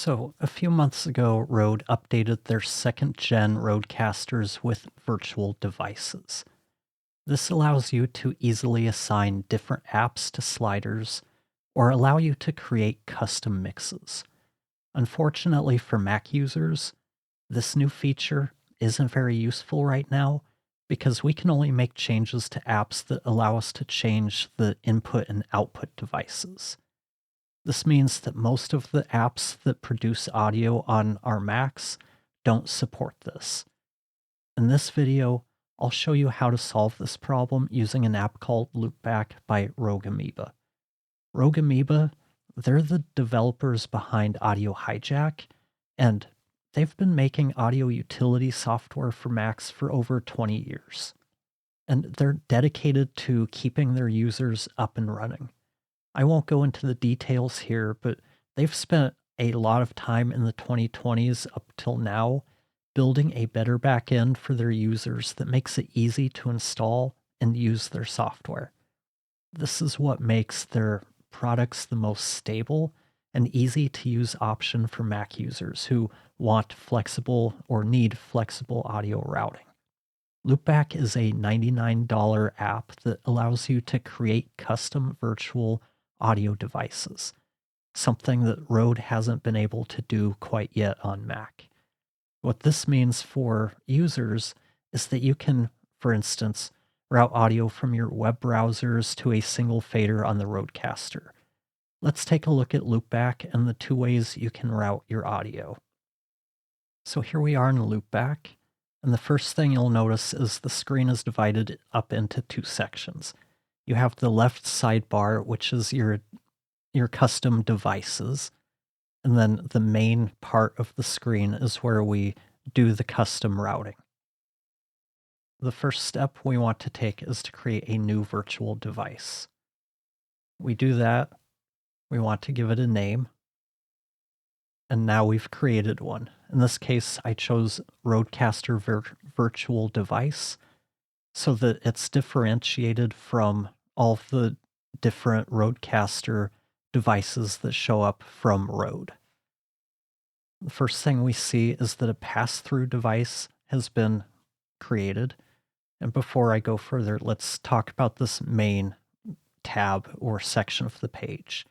So, a few months ago, Rode updated their second gen Rodecasters with virtual devices. This allows you to easily assign different apps to sliders or allow you to create custom mixes. Unfortunately for Mac users, this new feature isn't very useful right now because we can only make changes to apps that allow us to change the input and output devices. This means that most of the apps that produce audio on our Macs don't support this. In this video, I'll show you how to solve this problem using an app called Loopback by Rogue Amoeba. Rogue Amoeba, they're the developers behind Audio Hijack, and they've been making audio utility software for Macs for over 20 years. And they're dedicated to keeping their users up and running. I won't go into the details here, but they've spent a lot of time in the 2020s up till now building a better backend for their users that makes it easy to install and use their software. This is what makes their products the most stable and easy to use option for Mac users who want flexible or need flexible audio routing. Loopback is a $99 app that allows you to create custom virtual audio devices, something that Rode hasn't been able to do quite yet on Mac. What this means for users is that you can, for instance, route audio from your web browsers to a single fader on the Rodecaster. Let's take a look at Loopback and the two ways you can route your audio. So here we are in Loopback, and the first thing you'll notice is the screen is divided up into two sections. You have the left sidebar, which is your custom devices, and then the main part of the screen is where we do the custom routing. The first step we want to take is to create a new virtual device. We do that. We want to give it a name. And now we've created one. In this case, I chose Rodecaster Virtual Device so that it's differentiated from all of the different Rodecaster devices that show up from Rode. The first thing we see is that a pass-through device has been created. And before I go further, let's talk about this main tab or section of the page.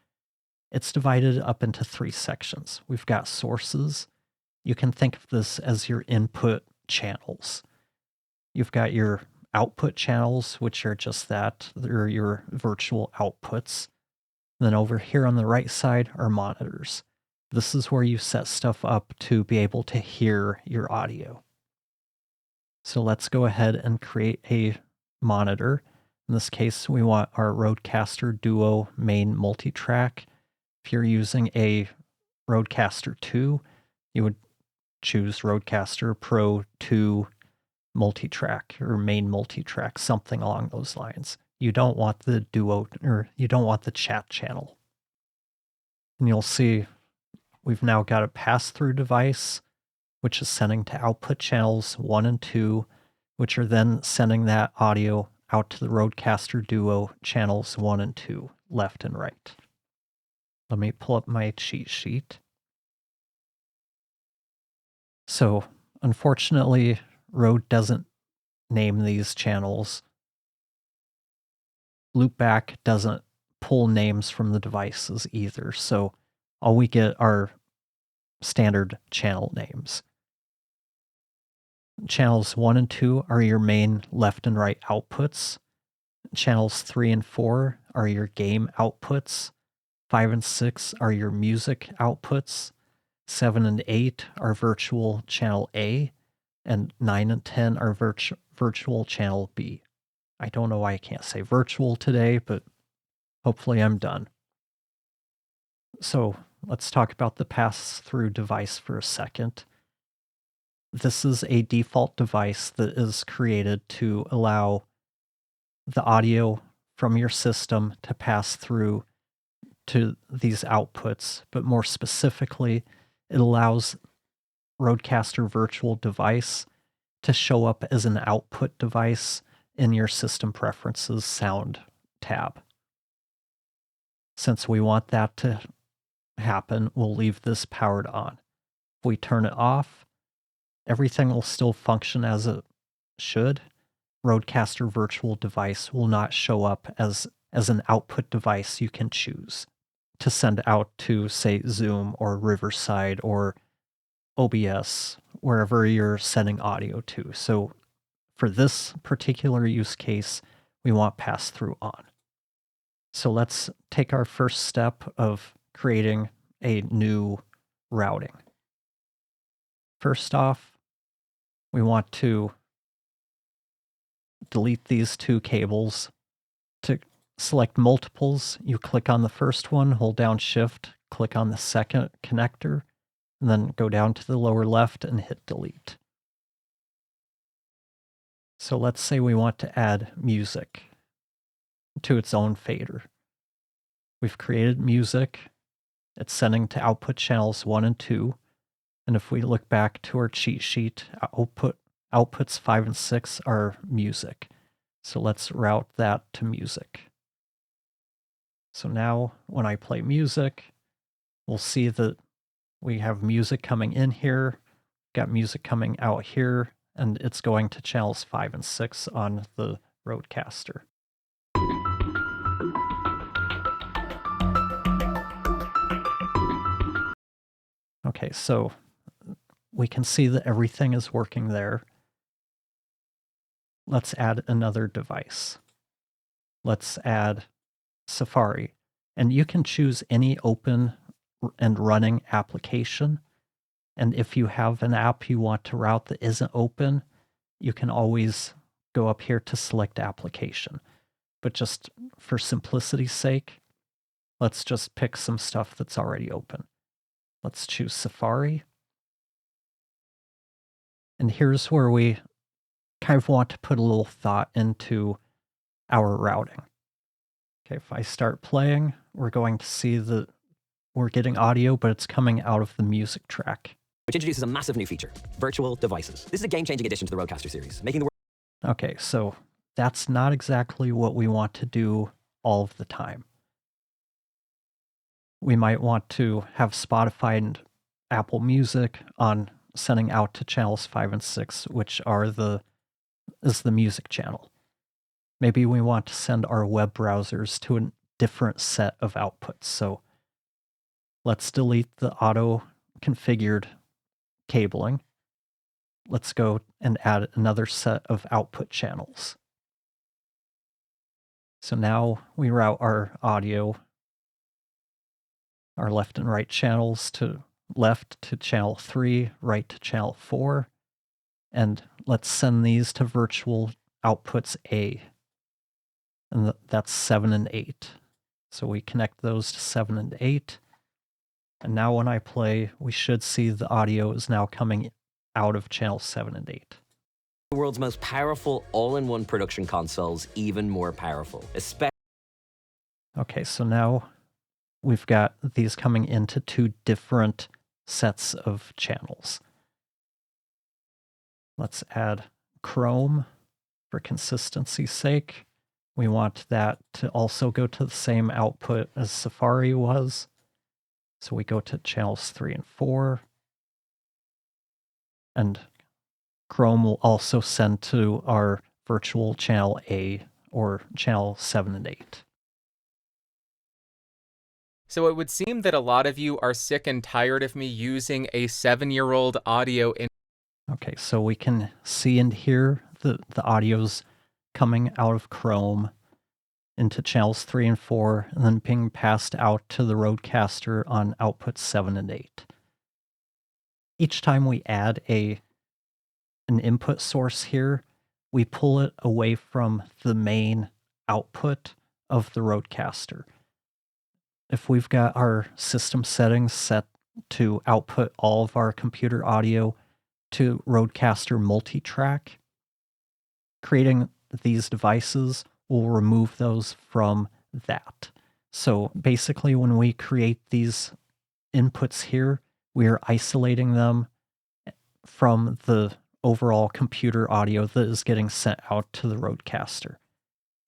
It's divided up into three sections. We've got sources. You can think of this as your input channels. You've got your output channels, which are just that. They're your virtual outputs. Then over here on the right side are monitors. This is where you set stuff up to be able to hear your audio. So let's go ahead and create a monitor. In this case, we want our Rodecaster Duo main multitrack. If you're using a Rodecaster 2, you would choose Rodecaster Pro 2 multitrack or main multitrack, something along those lines. You don't want the Duo, or you don't want the chat channel. And you'll see we've now got a pass-through device, which is sending to output channels 1 and 2, which are then sending that audio out to the Rodecaster Duo channels 1 and 2, left and right. Let me pull up my cheat sheet. So, unfortunately, Rode doesn't name these channels. Loopback doesn't pull names from the devices either, so all we get are standard channel names. Channels 1 and 2 are your main left and right outputs. Channels 3 and 4 are your game outputs. 5 and 6 are your music outputs. 7 and 8 are virtual channel A. And 9 and 10 are virtual channel B. I don't know why I can't say virtual today, but hopefully I'm done. So let's talk about the pass-through device for a second. This is a default device that is created to allow the audio from your system to pass through to these outputs, but more specifically, it allows Rodecaster Virtual Device to show up as an output device in your System Preferences Sound tab. Since we want that to happen, we'll leave this powered on. If we turn it off, everything will still function as it should. Rodecaster virtual device will not show up as an output device you can choose to send out to, say, Zoom or Riverside or OBS, wherever you're sending audio to. So for this particular use case, we want pass-through on. So let's take our first step of creating a new routing. First off, we want to delete these two cables. To select multiples, you click on the first one, hold down Shift, click on the second connector, and then go down to the lower left and hit delete. So let's say we want to add music to its own fader. We've created music. It's sending to output channels 1 and 2. And if we look back to our cheat sheet, outputs 5 and 6 are music. So let's route that to music. So now when I play music, we'll see that we have music coming in here, got music coming out here, and it's going to channels 5 and 6 on the Rodecaster. Okay, so we can see that everything is working there. Let's add another device. Let's add Safari. And you can choose any open and running application. And if you have an app you want to route that isn't open, you can always go up here to select application. But just for simplicity's sake, let's just pick some stuff that's already open. Let's choose Safari. And here's where we kind of want to put a little thought into our routing. Okay, if I start playing, we're going to see that we're getting audio, but it's coming out of the music track. Which introduces a massive new feature, virtual devices. This is a game-changing addition to the Rodecaster series, making the world... Okay, so that's not exactly what we want to do all of the time. We might want to have Spotify and Apple Music on sending out to channels 5 and 6, which is the music channel. Maybe we want to send our web browsers to a different set of outputs. So let's delete the auto-configured cabling. Let's go and add another set of output channels. So now we route our audio, our left and right channels to left to channel 3, right to channel 4. And let's send these to virtual outputs A. And that's 7 and 8. So we connect those to 7 and 8. And now when I play, we should see the audio is now coming out of channel 7 and 8. The world's most powerful all-in-one production consoles even more powerful. Okay, so now we've got these coming into two different sets of channels. Let's add Chrome for consistency's sake. We want that to also go to the same output as Safari was. So we go to channels 3 and 4. And Chrome will also send to our virtual channel A or channel 7 and 8. So it would seem that a lot of you are sick and tired of me using a 7-year-old audio in... Okay, so we can see and hear the audio's coming out of Chrome into channels 3 and 4, and then being passed out to the Rodecaster on outputs 7 and 8. Each time we add an input source here, we pull it away from the main output of the Rodecaster. If we've got our system settings set to output all of our computer audio to Rodecaster multi-track, creating these devices will remove those from that. So basically when we create these inputs here, we are isolating them from the overall computer audio that is getting sent out to the Rodecaster.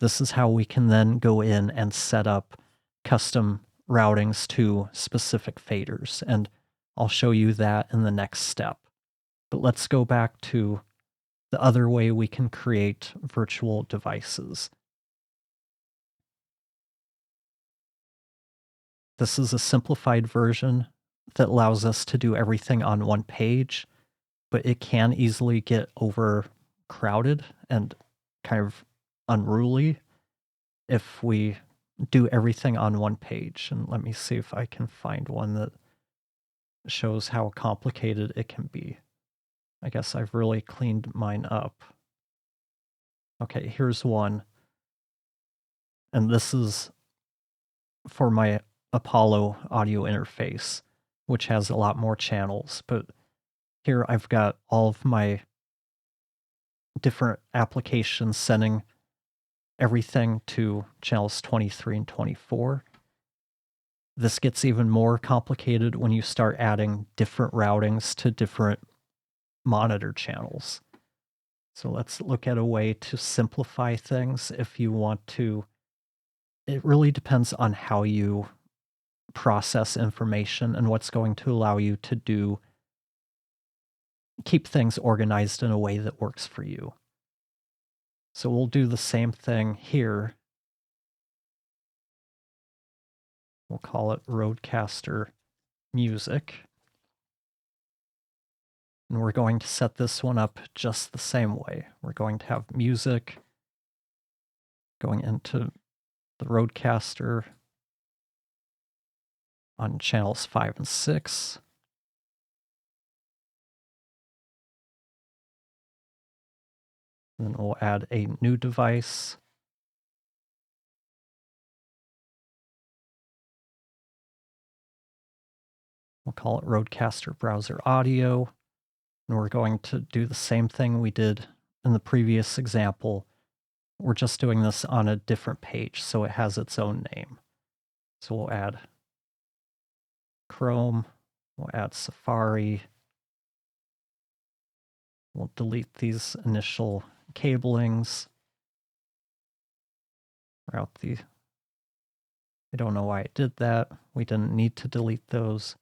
This is how we can then go in and set up custom routings to specific faders, and I'll show you that in the next step. But let's go back to the other way we can create virtual devices. This is a simplified version that allows us to do everything on one page, but it can easily get overcrowded and kind of unruly if we do everything on one page. And let me see if I can find one that shows how complicated it can be. I guess I've really cleaned mine up. Okay, here's one. And this is for my Apollo audio interface, which has a lot more channels. But here I've got all of my different applications sending everything to channels 23 and 24. This gets even more complicated when you start adding different routings to different monitor channels. So let's look at a way to simplify things if you want to. It really depends on how you process information and what's going to allow you to keep things organized in a way that works for you. So we'll do the same thing here. We'll call it Rodecaster Music. And we're going to set this one up just the same way. We're going to have music going into the Rodecaster on channels 5 and 6. Then we'll add a new device. We'll call it Rodecaster Browser Audio. And we're going to do the same thing we did in the previous example. We're just doing this on a different page, so it has its own name. So we'll add Chrome, we'll add Safari. We'll delete these initial cablings. Route the... I don't know why I did that. We didn't need to delete those.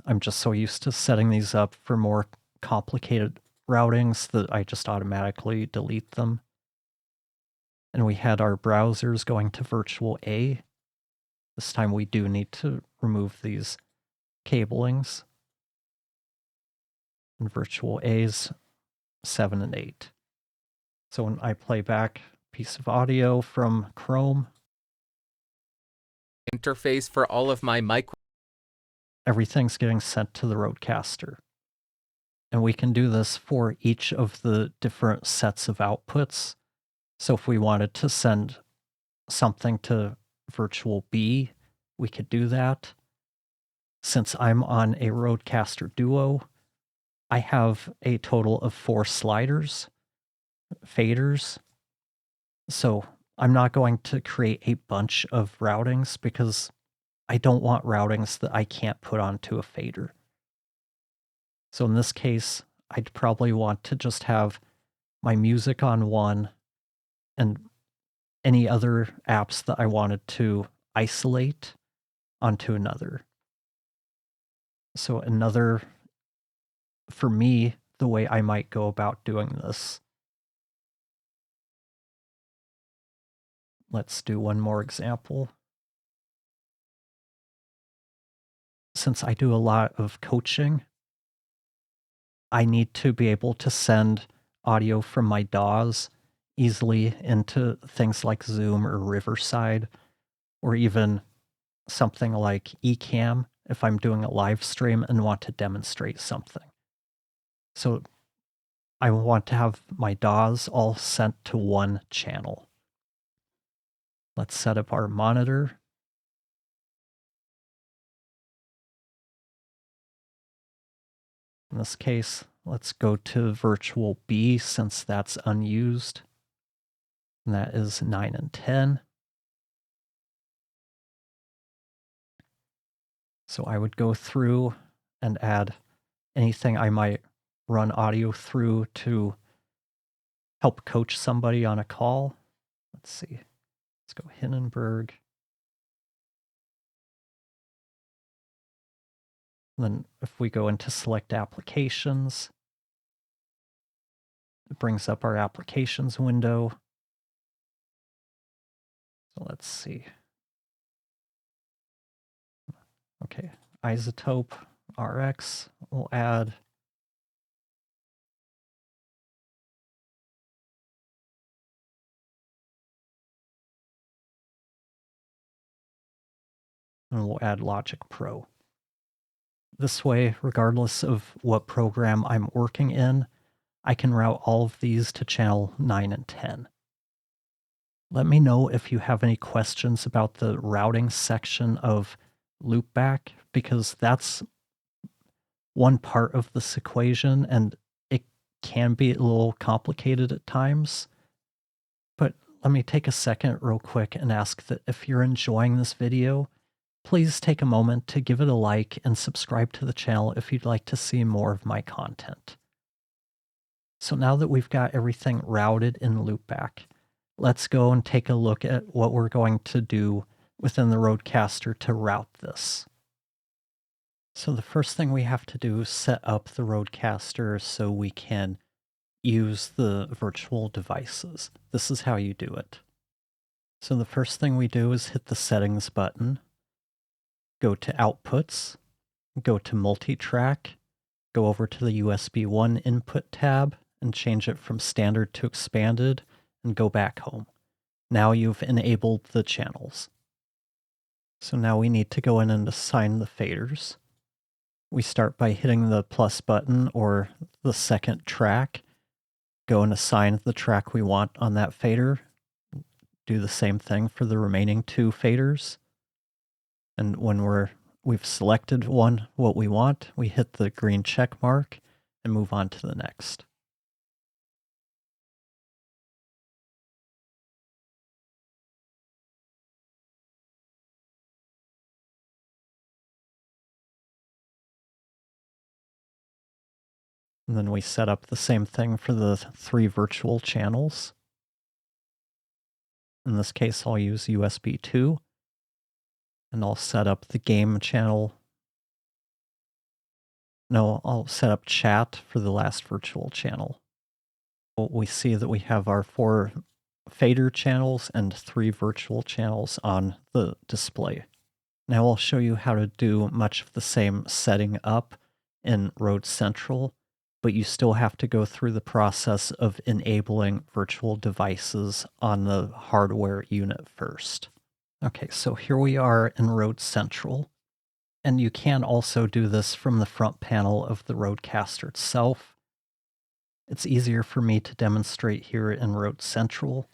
I'm just so used to setting these up for more complicated routings that I just automatically delete them. And we had our browsers going to virtual A. This time we do need to remove these cablings. And virtual A's 7 and 8. So when I play back a piece of audio from Chrome, Interface for all of my micro. Everything's getting sent to the Rodecaster. And we can do this for each of the different sets of outputs. So if we wanted to send something to virtual B, we could do that. Since I'm on a Rodecaster Duo, I have a total of 4 sliders, faders. So I'm not going to create a bunch of routings because I don't want routings that I can't put onto a fader. So in this case, I'd probably want to just have my music on one and any other apps that I wanted to isolate onto another. So for me, the way I might go about doing this. Let's do one more example. Since I do a lot of coaching, I need to be able to send audio from my DAWs easily into things like Zoom or Riverside, or even something like Ecamm if I'm doing a live stream and want to demonstrate something. So I want to have my DAWs all sent to one channel. Let's set up our monitor. In this case, let's go to virtual B since that's unused. And that is 9 and 10. So I would go through and add anything I might run audio through to help coach somebody on a call. let's see. Let's go Hindenburg. Then if we go into select applications, it brings up our applications window. So let's see. Okay, isotope RX, we'll add. And we'll add Logic Pro. This way, regardless of what program I'm working in, I can route all of these to channel 9 and 10. Let me know if you have any questions about the routing section of Loopback, because that's one part of this equation, and it can be a little complicated at times. But let me take a second real quick and ask that if you're enjoying this video, please take a moment to give it a like and subscribe to the channel if you'd like to see more of my content. So now that we've got everything routed in Loopback, let's go and take a look at what we're going to do within the Rodecaster to route this. So the first thing we have to do is set up the Rodecaster so we can use the virtual devices. This is how you do it. So the first thing we do is hit the settings button, go to outputs, go to multi-track, go over to the USB 1 input tab and change it from standard to expanded, and go back home. Now you've enabled the channels. So now we need to go in and assign the faders. We start by hitting the plus button or the second track, go and assign the track we want on that fader. Do the same thing for the remaining two faders. And when we've selected what we want, we hit the green check mark and move on to the next. And then we set up the same thing for the 3 virtual channels. In this case, I'll use USB 2. And I'll set up the game channel. No, I'll set up chat for the last virtual channel. We see that we have our 4 fader channels and 3 virtual channels on the display. Now I'll show you how to do much of the same setting up in RodeCentral, but you still have to go through the process of enabling virtual devices on the hardware unit first. Okay, so here we are in RodeCentral, and you can also do this from the front panel of the Rodecaster itself. It's easier for me to demonstrate here in RodeCentral.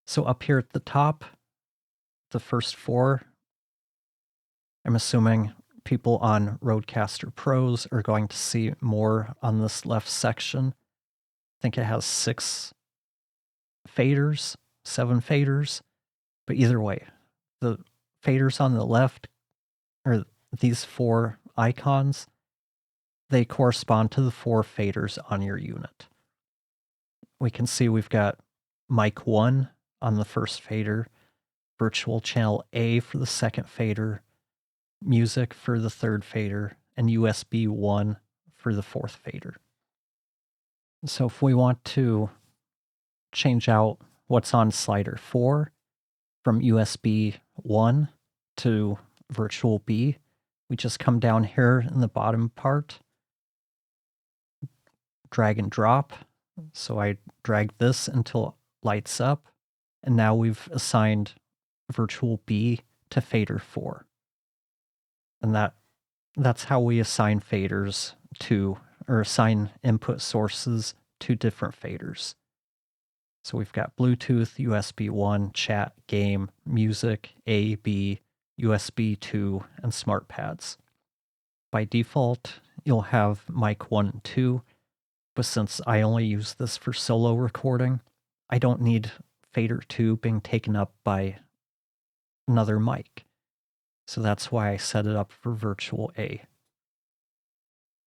So up here at the top, the first 4, I'm assuming people on Rodecaster Pros are going to see more on this left section. I think it has 6 faders, 7 faders, but either way, the faders on the left are these 4 icons. They correspond to the 4 faders on your unit. We can see we've got mic 1 on the first fader, virtual channel A for the second fader, music for the third fader, and USB 1 for the fourth fader. So if we want to change out what's on slider 4 from USB 1 to virtual B, we just come down here in the bottom part, drag and drop. So I drag this until it lights up, and now we've assigned virtual B to fader 4. And that's how we assign faders to, or assign input sources to different faders. So we've got Bluetooth, USB 1, chat, game, music, A, B, USB 2, and smart pads. By default, you'll have mic 1 and 2, but since I only use this for solo recording, I don't need fader 2 being taken up by another mic. So that's why I set it up for virtual A.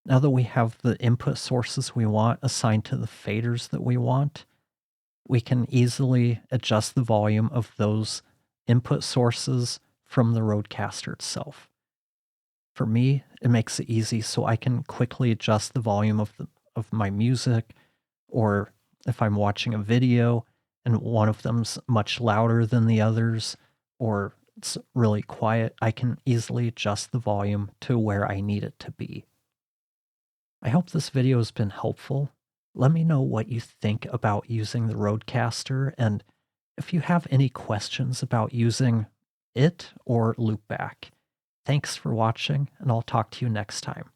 Now that we have the input sources we want assigned to the faders that we want, we can easily adjust the volume of those input sources from the Rodecaster itself. For me, it makes it easy so I can quickly adjust the volume of my music, or if I'm watching a video and one of them's much louder than the others, or it's really quiet, I can easily adjust the volume to where I need it to be. I hope this video has been helpful. Let me know what you think about using the Rodecaster, and if you have any questions about using it or Loopback. Thanks for watching, and I'll talk to you next time.